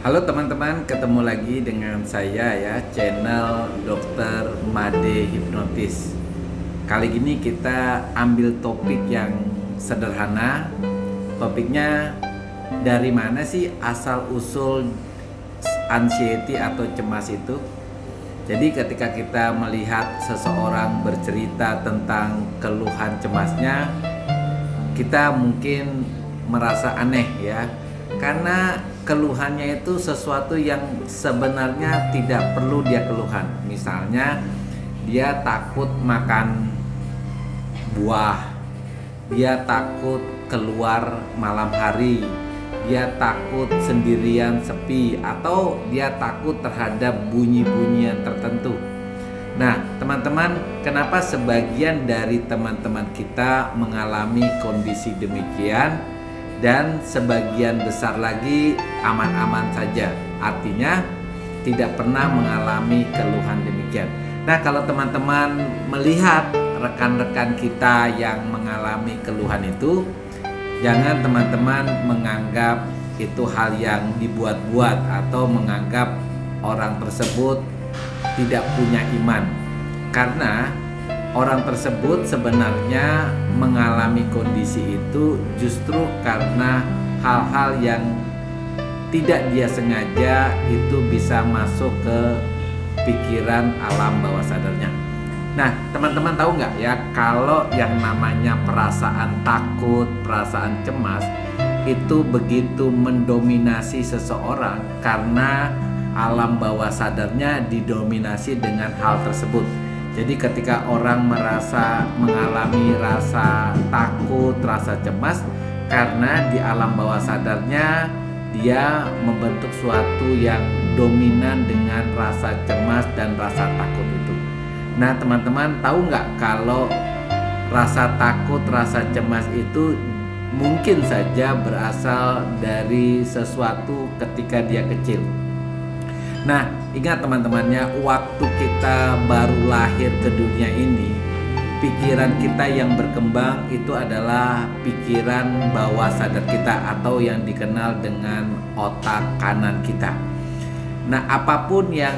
Halo teman-teman, ketemu lagi dengan saya ya, channel Dr. Made Hipnotis. Kali ini kita ambil topik yang sederhana. Topiknya, dari mana sih asal usul anxiety atau cemas itu? Jadi ketika kita melihat seseorang bercerita tentang keluhan cemasnya, kita mungkin merasa aneh ya, karena keluhannya itu sesuatu yang sebenarnya tidak perlu dia keluhan. Misalnya dia takut makan buah, dia takut keluar malam hari, dia takut sendirian sepi, atau dia takut terhadap bunyi-bunyian tertentu. Nah teman-teman, kenapa sebagian dari teman-teman kita mengalami kondisi demikian dan sebagian besar lagi aman-aman saja, artinya tidak pernah mengalami keluhan demikian. Nah kalau teman-teman melihat rekan-rekan kita yang mengalami keluhan itu, jangan teman-teman menganggap itu hal yang dibuat-buat atau menganggap orang tersebut tidak punya iman, karena orang tersebut sebenarnya mengalami kondisi itu justru karena hal-hal yang tidak dia sengaja itu bisa masuk ke pikiran alam bawah sadarnya. Nah teman-teman tahu nggak ya, kalau yang namanya perasaan takut, perasaan cemas itu begitu mendominasi seseorang karena alam bawah sadarnya didominasi dengan hal tersebut. Jadi ketika orang merasa mengalami rasa takut, rasa cemas, karena di alam bawah sadarnya dia membentuk suatu yang dominan dengan rasa cemas dan rasa takut itu. Nah teman-teman tahu nggak kalau rasa takut, rasa cemas itu mungkin saja berasal dari sesuatu ketika dia kecil. Nah ingat teman-temannya, waktu kita baru lahir ke dunia ini, pikiran kita yang berkembang itu adalah pikiran bawah sadar kita atau yang dikenal dengan otak kanan kita. Nah apapun yang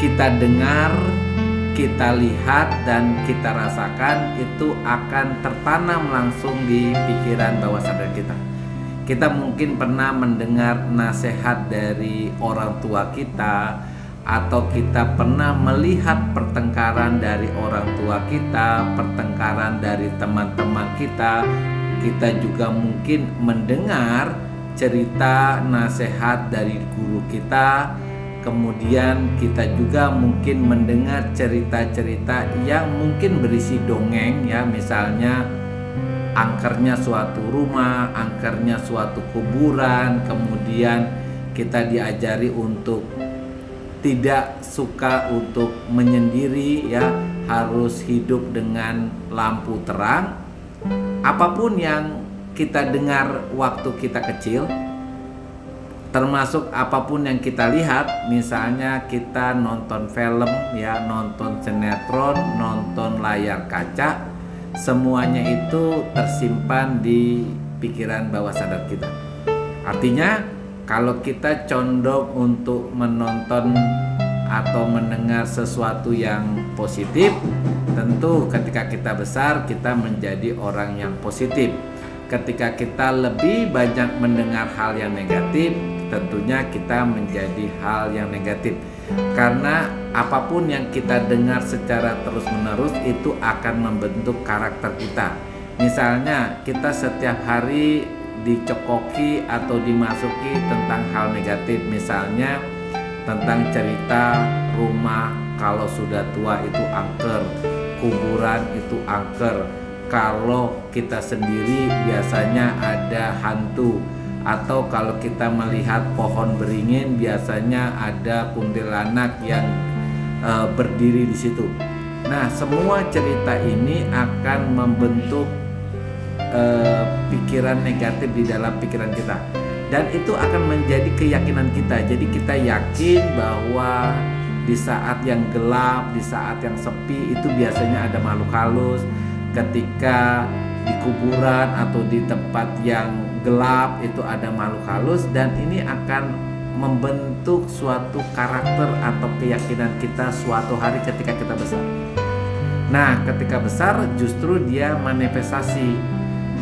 kita dengar, kita lihat dan kita rasakan itu akan tertanam langsung di pikiran bawah sadar kita. Kita mungkin pernah mendengar nasihat dari orang tua kita, atau kita pernah melihat pertengkaran dari orang tua kita, pertengkaran dari teman-teman kita. Kita juga mungkin mendengar cerita nasihat dari guru kita. Kemudian kita juga mungkin mendengar cerita-cerita yang mungkin berisi dongeng ya, misalnya angkernya suatu rumah, angkernya suatu kuburan. Kemudian kita diajari untuk tidak suka untuk menyendiri ya, harus hidup dengan lampu terang. Apapun yang kita dengar waktu kita kecil, termasuk apapun yang kita lihat, misalnya kita nonton film ya, nonton sinetron, nonton layar kaca, semuanya itu tersimpan di pikiran bawah sadar kita. Artinya kalau kita condong untuk menonton atau mendengar sesuatu yang positif, tentu ketika kita besar kita menjadi orang yang positif. Ketika kita lebih banyak mendengar hal yang negatif, tentunya kita menjadi hal yang negatif. Karena apapun yang kita dengar secara terus-menerus itu akan membentuk karakter kita. Misalnya kita setiap hari dicekoki atau dimasuki tentang hal negatif, misalnya tentang cerita rumah kalau sudah tua itu angker, kuburan itu angker, kalau kita sendiri biasanya ada hantu, atau kalau kita melihat pohon beringin biasanya ada kuntilanak yang berdiri di situ. Nah semua cerita ini akan membentuk pikiran negatif di dalam pikiran kita, dan itu akan menjadi keyakinan kita. Jadi kita yakin bahwa di saat yang gelap, di saat yang sepi itu biasanya ada makhluk halus. Ketika di kuburan atau di tempat yang gelap itu ada makhluk halus, dan ini akan membentuk suatu karakter atau keyakinan kita suatu hari ketika kita besar. Nah, ketika besar justru dia manifestasi.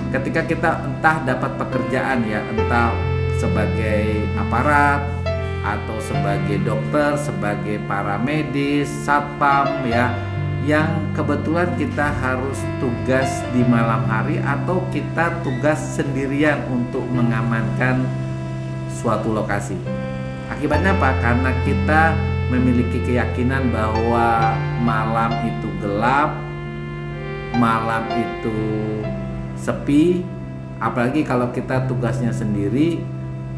Ketika kita entah dapat pekerjaan ya, entah sebagai aparat atau sebagai dokter, sebagai paramedis, satpam ya, yang kebetulan kita harus tugas di malam hari atau kita tugas sendirian untuk mengamankan suatu lokasi. Akibatnya apa? Karena kita memiliki keyakinan bahwa malam itu gelap, malam itu sepi, apalagi kalau kita tugasnya sendiri,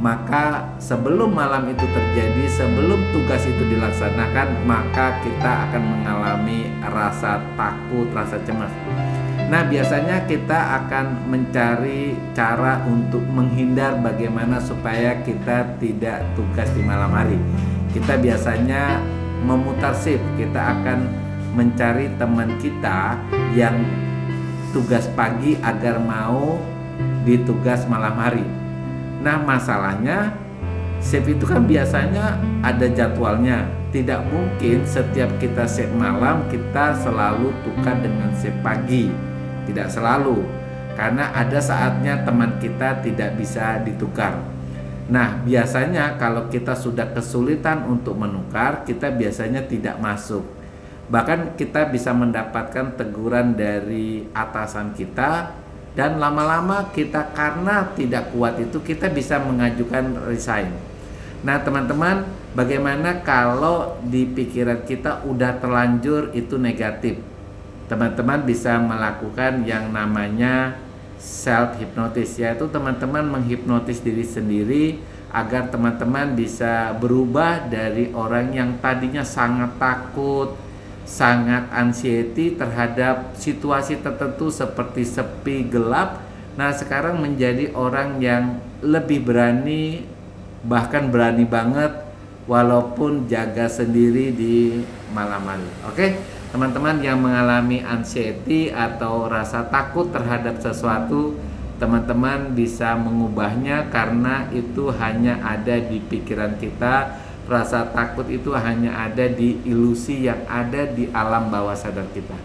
maka sebelum malam itu terjadi, sebelum tugas itu dilaksanakan, maka kita akan mengalami rasa takut, rasa cemas. Nah, biasanya kita akan mencari cara untuk menghindar bagaimana supaya kita tidak tugas di malam hari. Kita biasanya memutar shift, kita akan mencari teman kita yang tugas pagi agar mau ditugas malam hari. Nah, masalahnya shift itu kan biasanya ada jadwalnya. Tidak mungkin setiap kita shift malam kita selalu tukar dengan shift pagi. Tidak selalu, karena ada saatnya teman kita tidak bisa ditukar. Nah, biasanya kalau kita sudah kesulitan untuk menukar, kita biasanya tidak masuk. Bahkan kita bisa mendapatkan teguran dari atasan kita, dan lama-lama kita karena tidak kuat itu kita bisa mengajukan resign. Nah, teman-teman, bagaimana kalau di pikiran kita udah terlanjur itu negatif? Teman-teman bisa melakukan yang namanya self hypnosis, yaitu teman-teman menghipnotis diri sendiri agar teman-teman bisa berubah dari orang yang tadinya sangat takut, sangat anxiety terhadap situasi tertentu seperti sepi, gelap. Nah, sekarang menjadi orang yang lebih berani, bahkan berani banget walaupun jaga sendiri di malam hari. Oke, teman-teman yang mengalami anxiety atau rasa takut terhadap sesuatu, teman-teman bisa mengubahnya karena itu hanya ada di pikiran kita. Rasa takut itu hanya ada di ilusi yang ada di alam bawah sadar kita.